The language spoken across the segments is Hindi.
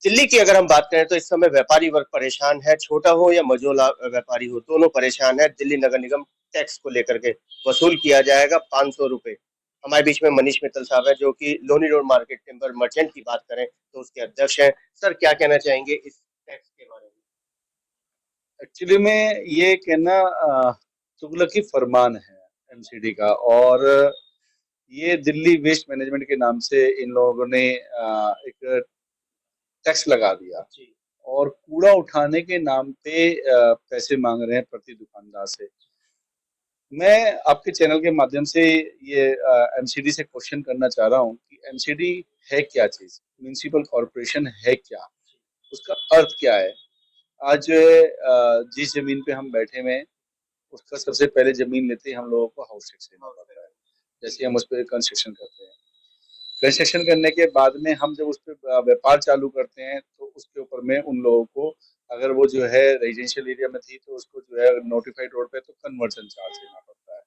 दिल्ली की अगर हम बात करें तो इस समय व्यापारी वर्ग परेशान है, छोटा हो या मझोला व्यापारी हो, दोनों परेशान है। दिल्ली नगर निगम टैक्स को लेकर के वसूल किया जाएगा 500 रुपए। हमारे बीच में मनीष मित्तल साहब है जो कि Loni road market timber merchant की बात करें तो उसके अध्यक्ष हैं। सर क्या कहना चाहेंगे इस टैक्स के बारे में? एक्चुअली में ये कहना तुगलकी फरमान है एमसीडी का। और ये दिल्ली वेस्ट मैनेजमेंट के नाम से इन लोगों ने एक टैक्स लगा दिया जी। और कूड़ा उठाने के नाम पे पैसे मांग रहे हैं प्रति दुकानदार से। मैं आपके चैनल के माध्यम से ये एमसीडी से क्वेश्चन करना चाह रहा हूँ कि एमसीडी है क्या चीज, म्यूनिसिपल कॉरपोरेशन है क्या, उसका अर्थ क्या है। आज जो है जिस जमीन पे हम बैठे हुए हैं उसका सबसे पहले जमीन लेते ही हम लोगों को हाउस टैक्स देना पड़ता है। जैसे हम उस पर कंस्ट्रक्शन करते हैं, कंस्ट्रक्शन करने के बाद में हम जब उस पर व्यापार चालू करते हैं तो उसके ऊपर में उन लोगों को, अगर वो जो है रेजिडेंशियल एरिया में थी तो उसको जो है नोटिफाइड रोड पे तो कन्वर्जन चार्ज देना पड़ता है।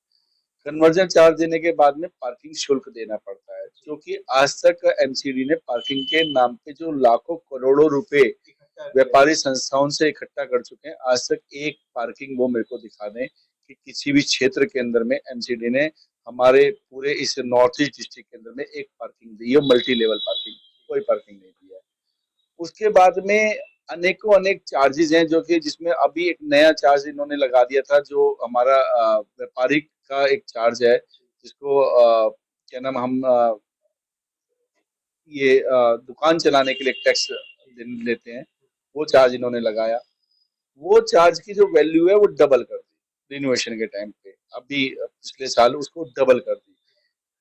कन्वर्जन चार्ज देने के बाद में पार्किंग शुल्क देना पड़ता है, जो कि आज तक एमसीडी ने पार्किंग के नाम पे जो लाखों करोड़ों रुपए व्यापारी संस्थाओं से इकट्ठा कर चुके हैं, आज तक एक पार्किंग वो मेरे को दिखा दें कि किसी भी क्षेत्र के अंदर में एमसीडी ने हमारे पूरे इस नॉर्थ ईस्ट डिस्ट्रिक्ट के अंदर में एक पार्किंग दी है, मल्टी लेवल पार्किंग, कोई पार्किंग नहीं दी है। उसके बाद में अनेकों अनेक चार्जेस हैं जो कि जिसमें अभी एक नया चार्ज इन्होंने लगा दिया था जो हमारा व्यापारी का एक चार्ज है, जिसको क्या नाम हम ये दुकान चलाने के लिए टैक्स लेते हैं, वो चार्ज इन्होंने लगाया। वो चार्ज की जो वैल्यू है वो डबल कर दी रिनोवेशन के टाइम पे, अभी पिछले साल उसको डबल कर दी।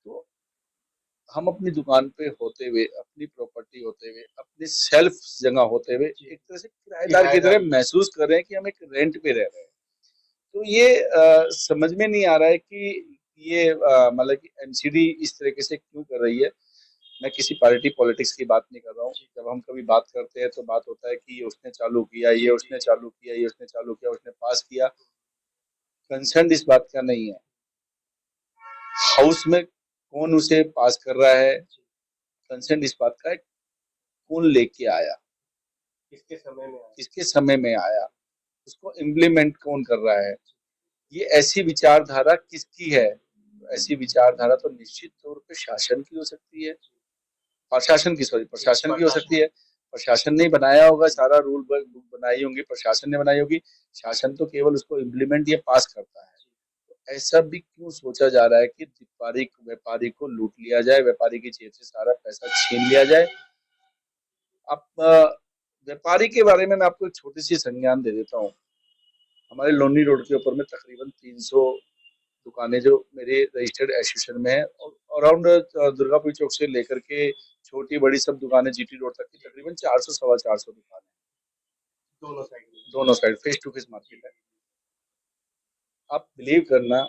तो हम अपनी दुकान पे होते हुए, अपनी प्रॉपर्टी होते हुए, अपनी सेल्फ जगह होते हुए एक तरह से किराएदार की तरह महसूस कर रहे हैं कि हम एक रेंट पे रह रहे हैं। तो ये समझ में नहीं आ रहा है कि ये मतलब कि एमसीडी इस तरीके से क्यों कर रही है। मैं किसी पार्टी पॉलिटिक्स की बात नहीं कर रहा हूँ। जब हम कभी बात करते हैं तो बात होता है कि ये उसने चालू किया, ये उसने चालू किया, ये उसने चालू किया, उसने पास किया। कंसर्न इस बात का नहीं है हाउस में कौन उसे पास कर रहा है, कंसर्न इस बात का है कौन लेके आया, किसके समय में आया, उसको इम्प्लीमेंट कौन कर रहा है, ये ऐसी विचारधारा किसकी है। ऐसी विचारधारा तो निश्चित तौर पे शासन की हो सकती है, प्रशासन की हो सकती है। प्रशासन ने बनाया होगा, सारा रूल बुक बनाई होंगी, प्रशासन ने बनाई होगी। शासन तो केवल उसको इम्प्लीमेंट या पास करता है। तो ऐसा भी क्यों सोचा जा रहा है कि व्यापारी को लूट लिया जाए, व्यापारी की जेब से सारा पैसा छीन लिया जाए। अब व्यापारी के बारे में मैं आपको एक छोटी सी संज्ञान दे देता हूँ। हमारे लोनी रोड के ऊपर में तकरीबन 300 दुकानें जो मेरे रजिस्टर्ड एसोसिएशन में है, और अराउंड दुर्गापुर चौक से लेकर के छोटी बड़ी सब दुकानें जीटी रोड तक की तकरीबन 400 सवा 400 दुकानें दोनों side face to face market है। आप बिलीव करना,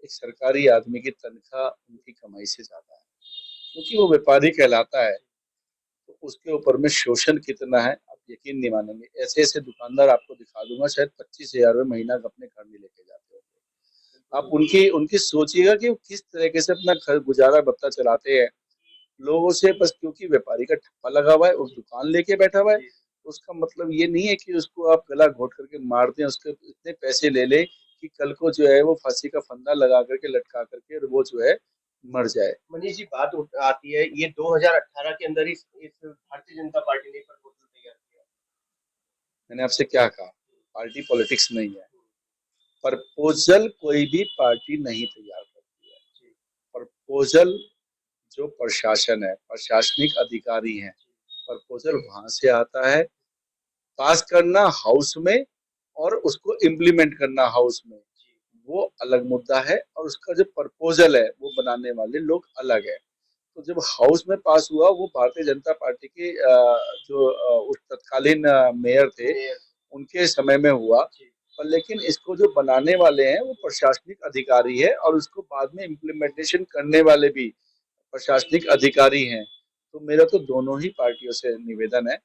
एक सरकारी आदमी की तनख्वाह उनकी कमाई से ज्यादा है, क्योंकि वो व्यापारी कहलाता है। तो उसके ऊपर में शोषण कितना है आप यकीन नहीं मानेंगे। ऐसे ऐसे दुकानदार आपको दिखा दूंगा, शायद 25,000 रुपये महीना अपने घर में लेके जाते हो। आप उनकी उनकी सोचिएगा कि वो किस तरीके से अपना घर गुजारा बत्ता चलाते हैं लोगों से, बस क्योंकि व्यापारी का ठप्पा लगा हुआ है, उस दुकान लेके बैठा हुआ है। उसका मतलब ये नहीं है कि उसको आप गला घोट करके मार दें, उसके इतने पैसे ले ले कि कल को जो है वो फांसी का फंदा लगा करके लटका करके और वो जो है मर जाए। मनीष जी बात आती है ये 2018 के अंदर इस भारतीय जनता पार्टी ने प्रपोजल तैयार किया। मैंने आपसे क्या कहा, पार्टी पॉलिटिक्स नहीं है। प्रपोजल कोई भी पार्टी नहीं तैयार करती है। प्रपोजल जो प्रशासन है, प्रशासनिक अधिकारी हैं, प्रपोजल वहां से आता है। पास करना हाउस में और उसको इम्प्लीमेंट करना हाउस में, वो अलग मुद्दा है। और उसका जो प्रपोजल है वो बनाने वाले लोग अलग है। तो जब हाउस में पास हुआ वो भारतीय जनता पार्टी के जो उस तत्कालीन मेयर थे उनके समय में हुआ। पर लेकिन इसको जो बनाने वाले हैं वो प्रशासनिक अधिकारी है और उसको बाद में इम्प्लीमेंटेशन करने वाले भी प्रशासनिक अधिकारी हैं। तो मेरा तो दोनों ही पार्टियों से निवेदन है,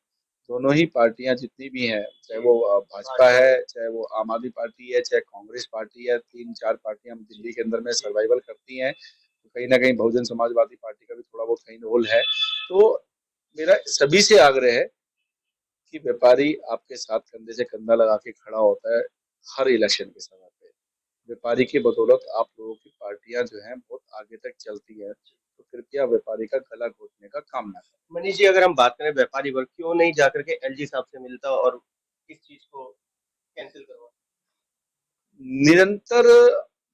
दोनों ही पार्टियां जितनी भी हैं, चाहे वो भाजपा है, चाहे वो आम आदमी पार्टी है, चाहे कांग्रेस पार्टी है, 3-4 पार्टियां दिल्ली के अंदर में सर्वाइवल करती हैं। तो कहीं ना कहीं बहुजन समाजवादी पार्टी का भी थोड़ा बहुत कहीं रोल है। तो मेरा सभी से आग्रह है कि व्यापारी आपके साथ कंधे से कंधा लगा के खड़ा होता है हर इलेक्शन के समय पे। व्यापारी की बदौलत आप लोगों की पार्टियां जो हैं बहुत आगे तक चलती है, तो कृपया व्यापारी का गला घोटने का काम ना करें। मनीष जी, अगर हम बात करें व्यापारी वर्ग, क्यों नहीं जाकर के एलजी साहब से मिलता और इस चीज को कैंसिल करवाता? निरंतर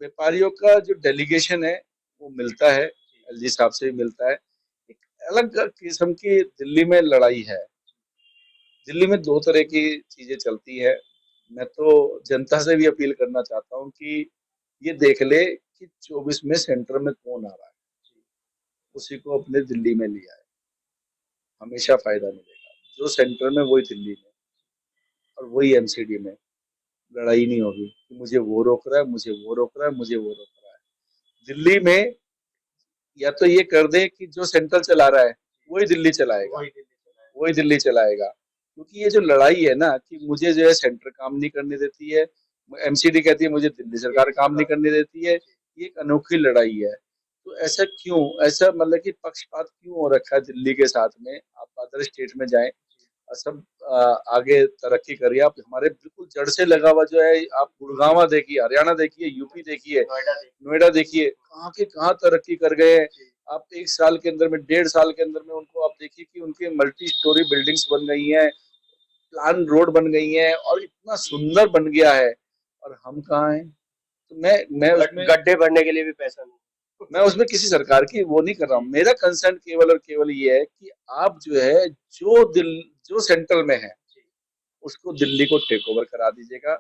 व्यापारियों का जो डेलीगेशन है वो मिलता है, एलजी साहब से भी मिलता है। एक अलग किस्म की दिल्ली में लड़ाई है। दिल्ली में दो तरह की चीजें चलती है। मैं तो जनता से भी अपील करना चाहता हूँ कि ये देख ले कि 24 में सेंटर में कौन आ रहा है, उसी को अपने दिल्ली में लिया है, हमेशा फायदा मिलेगा। जो सेंटर में वही दिल्ली में और वही एमसीडी में। लड़ाई नहीं होगी कि मुझे वो रोक रहा है, मुझे वो रोक रहा है, मुझे वो रोक रहा है। दिल्ली में या तो ये कर दे कि जो सेंट्रल चला रहा है वही दिल्ली चलाएगा, वही दिल्ली चलाएगा। क्योंकि ये जो लड़ाई है ना कि मुझे जो है सेंटर काम नहीं करने देती है, एमसीडी कहती है मुझे दिल्ली सरकार काम नहीं करने देती है, ये एक अनोखी लड़ाई है। तो ऐसा क्यों, ऐसा मतलब कि पक्षपात क्यों हो रखा है दिल्ली के साथ में? आप अदर स्टेट में जाएं, सब आगे तरक्की करिए। आप हमारे बिल्कुल जड़ से लगा हुआ जो है, आप गुड़गांव देखिए, हरियाणा देखिए, यूपी देखिए, नोएडा देखिए, कहाँ के कहाँ तरक्की कर गए हैं। आप 1 साल के अंदर में, 1.5 साल के अंदर में उनको आप देखिए कि उनके मल्टी स्टोरी बिल्डिंग्स बन गई हैं, प्लान रोड बन गई हैं और इतना सुंदर बन गया है। और हम कहाँ हैं? तो मैं उसमें गड्ढे भरने के लिए भी पैसा नहीं। मैं उसमें किसी सरकार की वो नहीं कर रहा हूँ। मेरा कंसर्न केवल और केवल ये है कि आप जो है जो सेंट्रल में है उसको दिल्ली को टेक ओवर करा दीजिएगा।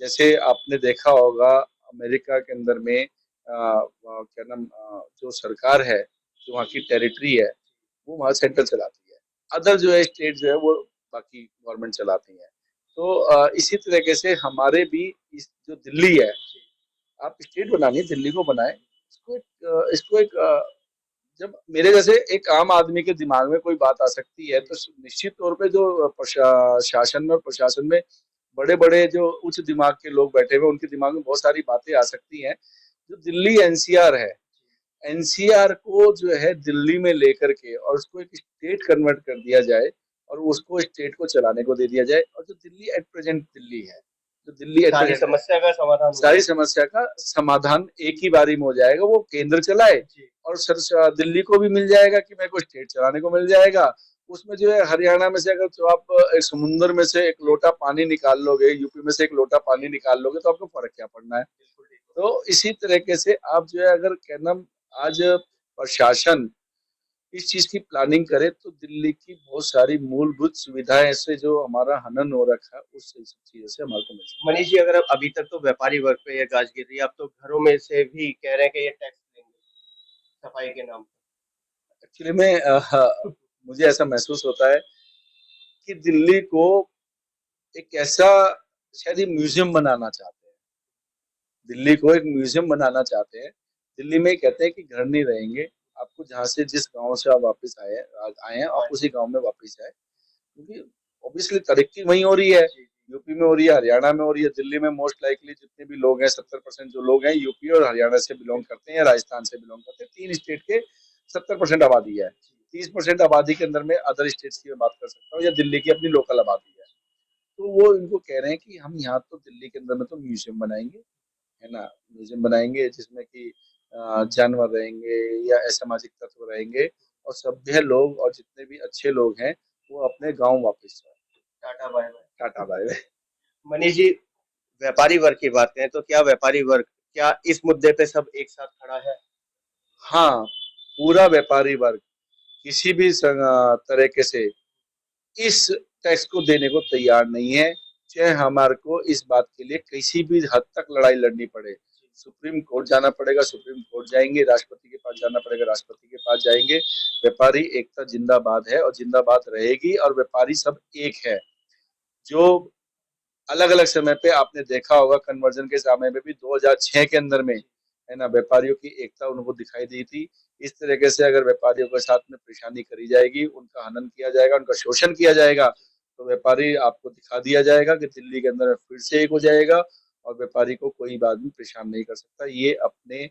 जैसे आपने देखा होगा अमेरिका के अंदर में क्या नाम, जो सरकार है, जो वहाँ की टेरिटरी है, वो वहाँ सेंट्रल चलाती है। अदर जो है स्टेट जो है वो बाकी गवर्नमेंट चलाती है। तो इसी तरीके से हमारे भी इस जो दिल्ली है, आप स्टेट बनानी दिल्ली को बनाए। इसको एक जब मेरे जैसे एक आम आदमी के दिमाग में कोई बात आ सकती है तो निश्चित तौर पे जो शासन में और प्रशासन में बड़े बड़े जो उच्च दिमाग के लोग बैठे हुए उनके दिमाग में बहुत सारी बातें आ सकती हैं। जो दिल्ली एनसीआर है, एनसीआर को जो है दिल्ली में लेकर के और उसको एक स्टेट कन्वर्ट कर दिया जाए और उसको स्टेट को चलाने को दे दिया जाए। और जो दिल्ली एट प्रेजेंट दिल्ली है, जो दिल्ली एट सारी प्रेजेंट है, समस्या का समाधान हो सारी जाए। समस्या का समाधान एक ही बारी में हो जाएगा। वो केंद्र चलाए और दिल्ली को भी मिल जाएगा कि मेरे को स्टेट चलाने को मिल जाएगा। उसमें जो है हरियाणा में से अगर तो आप एक समुद्र में से एक लोटा पानी निकाल लोगे, यूपी में से एक लोटा पानी निकाल लोगे, तो आपको फर्क क्या पड़ना है? तो इसी तरीके से आप जो है अगर कहना आज प्रशासन इस चीज की प्लानिंग करे तो दिल्ली की बहुत सारी मूलभूत सुविधाएं से जो हमारा हनन हो रखा है उस सब चीजों से हमारे को मिल सकता मनीष जी, अगर आप अभी तक तो व्यापारी वर्ग पे ये गाज गिर रही है, आप तो घरों में से भी कह रहे हैं कि ये टैक्स लेंगे सफाई के नाम है। एक्चुअली में मुझे ऐसा महसूस होता है कि दिल्ली को एक ऐसा शायद म्यूजियम बनाना चाहते हैं। दिल्ली को एक म्यूजियम बनाना चाहते हैं। दिल्ली में कहते हैं कि घर नहीं रहेंगे, आपको जहाँ से जिस गांव से आप वापस आए हैं आप उसी गांव में वापस आए। क्योंकि ऑब्वियसली तरक्की वहीं हो रही है, यूपी में हो रही है, हरियाणा में हो रही है। दिल्ली में मोस्ट लाइकली जितने भी लोग हैं 70% जो लोग हैं यूपी और हरियाणा से बिलोंग करते हैं या राजस्थान से बिलोंग करते हैं। 3 स्टेट के 70% आबादी है। 30% आबादी के अंदर में अदर स्टेट्स की मैं बात कर सकता हूँ या दिल्ली की अपनी लोकल आबादी है। तो वो इनको कह रहे हैं कि हम यहाँ तो दिल्ली के अंदर में तो म्यूजियम बनाएंगे, है ना, म्यूजियम बनाएंगे जिसमें कि जानवर रहेंगे या असामाजिक तत्व रहेंगे और सभ्य लोग और जितने भी अच्छे लोग हैं वो अपने गांव वापस जाए। Tata bye bye. Tata bye bye. Manish ji, व्यापारी वर्ग की बात करें तो क्या व्यापारी वर्ग, क्या इस मुद्दे पे सब एक साथ खड़ा है? हाँ, पूरा व्यापारी वर्ग किसी भी तरीके से इस टैक्स को देने को तैयार नहीं है, चाहे हमारे को इस बात के लिए किसी भी हद तक लड़ाई लड़नी पड़े। सुप्रीम कोर्ट जाना पड़ेगा, सुप्रीम कोर्ट जाएंगे, राष्ट्रपति के पास जाना पड़ेगा, राष्ट्रपति के पास जाएंगे। व्यापारी एकता जिंदाबाद है और जिंदाबाद रहेगी और व्यापारी सब एक है। जो अलग अलग समय पे आपने देखा होगा कन्वर्जन के समय में भी 2006 के अंदर में, है ना, व्यापारियों की एकता उनको दिखाई दी थी। इस तरीके से अगर व्यापारियों के साथ में परेशानी करी जाएगी, उनका हनन किया जाएगा, उनका शोषण किया जाएगा, तो व्यापारी आपको दिखा दिया जाएगा कि दिल्ली के अंदर में फिर से एक हो जाएगा और व्यापारी को कोई भी आदमी परेशान नहीं कर सकता। ये अपने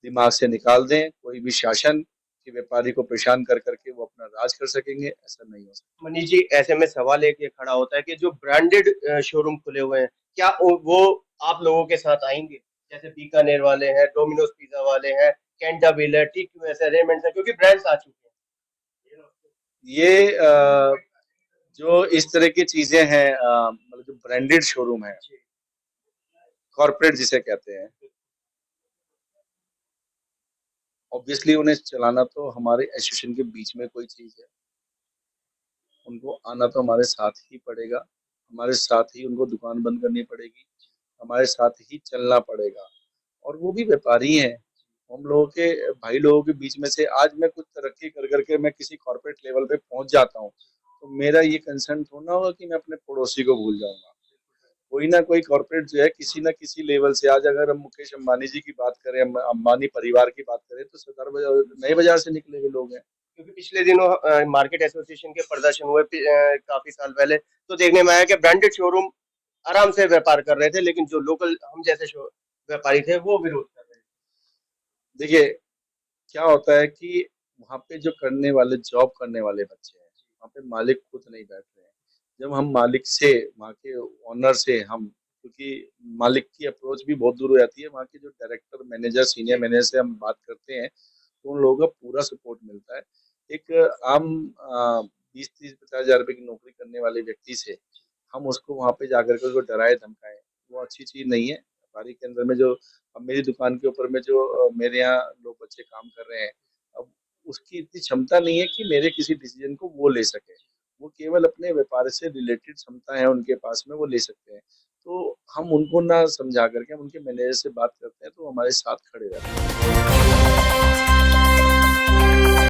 दिमाग से निकाल दें। कोई भी शासन कि व्यापारी को परेशान कर करके वो अपना राज कर सकेंगे, ऐसा नहीं हो सकता। मनीष जी, ऐसे में सवाल एक ये खड़ा होता है कि जो ब्रांडेड शोरूम खुले हुए हैं, क्या वो आप लोगों के साथ आएंगे? जैसे बीकानेर वाले हैं, डोमिनोज पिज्जा वाले हैं, कैंटाबिल है, TQS है, रेमंड्स है, क्योंकि ब्रांड्स आ चुके हैं। ये जो इस तरह की चीजें हैं, मतलब जो ब्रांडेड शोरूम है, कॉर्पोरेट जिसे कहते हैं, ऑब्वियसली उन्हें चलाना तो हमारे एसोसिएशन के बीच में कोई चीज है। उनको आना तो हमारे साथ ही पड़ेगा, हमारे साथ ही उनको दुकान बंद करनी पड़ेगी, हमारे साथ ही चलना पड़ेगा। और वो भी व्यापारी हैं, हम लोगों के भाई लोगों के बीच में से आज मैं कुछ तरक्की कर करके मैं किसी कॉर्पोरेट लेवल पे पहुंच जाता हूँ, तो मेरा ये कंसर्न थोड़ा ना होगा कि मैं अपने पड़ोसी को भूल जाऊंगा। कोई ना कोई कॉर्पोरेट जो है किसी ना किसी लेवल से, आज अगर हम मुकेश अंबानी जी की बात करें, अंबानी परिवार की बात करें, तो सरदार बाजार, नए बाजार से निकले हुए लोग हैं। क्योंकि पिछले दिनों मार्केट एसोसिएशन के प्रदर्शन हुए काफी साल पहले, तो देखने में आया कि ब्रांडेड शोरूम आराम से व्यापार कर रहे थे, लेकिन जो लोकल हम जैसे व्यापारी थे वो विरोध कर रहे थे। देखिए क्या होता है कि वहाँ पे जो करने वाले, जॉब करने वाले बच्चे हैं, वहाँ पे मालिक खुद नहीं बैठ रहे हैं। जब हम मालिक से, वहाँ के ओनर से, हम, क्योंकि मालिक की अप्रोच भी बहुत दूर हो जाती है, वहाँ के जो डायरेक्टर, मैनेजर, सीनियर मैनेजर से हम बात करते हैं, तो उन लोगों का पूरा सपोर्ट मिलता है। एक आम 20-30-50 हज़ार रुपए की नौकरी करने वाले व्यक्ति से हम उसको वहाँ पे जाकर के उसको डराए धमकाएं, वो अच्छी चीज नहीं है। व्यापारी के अंदर में जो, अब मेरी दुकान के ऊपर में जो मेरे यहाँ लोग बच्चे काम कर रहे हैं, अब उसकी इतनी क्षमता नहीं है कि मेरे किसी डिसीजन को वो ले सके। वो केवल अपने व्यापार से रिलेटेड क्षमता है उनके पास में, वो ले सकते हैं। तो हम उनको ना समझा करके हम उनके मैनेजर से बात करते हैं, तो वो हमारे साथ खड़े रहते हैं।